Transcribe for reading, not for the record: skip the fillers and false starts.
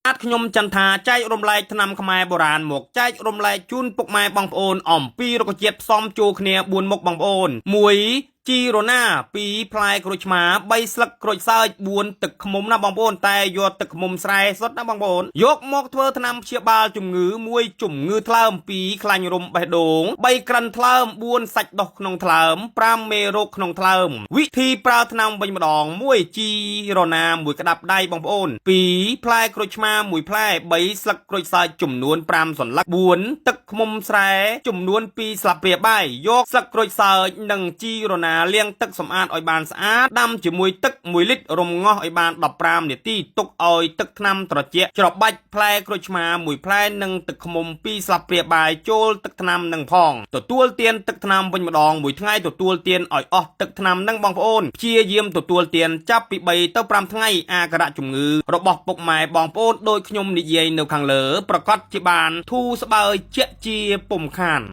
អាចខ្ញុំចន្ទថាចែករំលែកថ្នាំខ្មែរបុរាណមកចែករំលែកជូនពុកម៉ែបងប្អូនអំពីរុក្ខជាតិផ្សំចូលគ្នា4មុខបងប្អូន1ជីរណា2ផ្លែក្រូចឆ្មា3ស្លឹកក្រូចសើច4ទឹកឃ្មុំណាបងប្អូនតែយកទឹកឃ្មុំស្រែសុទ្ធណាបងប្អូនយកមកធ្វើថ្នាំព្យាបាលជំងឺ1ជំងឺថ្លើម2ខ្លាញ់រំបេះដូង3ក្រិនថ្លើម4សាច់ដុះក្នុងថ្លើម5មេរោគក្នុងថ្លើមវិធីប្រើថ្នាំវិញម្ដង1ជីរណា1ក្តាប់ដៃបងប្អូន2ផ្លែក្រូចឆ្មា1ផ្លែ3ស្លឹកក្រូចសើចចំនួន5សន្លឹក4ទឹកឃ្មុំស្រែចំនួន2ស្លាបព្រាបាយយកស្លឹកក្រូចសើចនិងជីរណាលាងទឹកសម្អាតឲ្យបានស្អាតដាំជាមួយទឹក1លីត្ររំងាស់ឲ្យបាន15នាទីទុកឲ្យទឹកថ្នាំត្រជាក់ច្របាច់ផ្លែក្រូចឆ្មា1ផ្លែនិងទឹកឃ្មុំ2ស្លាបព្រាបាយចូលទឹកថ្នាំនឹងផងទទួលទានទឹកថ្នាំវិញម្ដងមួយថ្ងៃទទួលទានឲ្យអស់ទឹកថ្នាំនឹងបងប្អូនព្យាយាមទទួលទានចាប់ពី3ទៅ5ថ្ងៃអាការៈជំងឺរបស់ពុកម៉ែបងប្អូនដោយខ្ញុំនិយាយនៅខាងលើប្រកាសជាបានធូរស្បើយជាក់ជាពុំខាន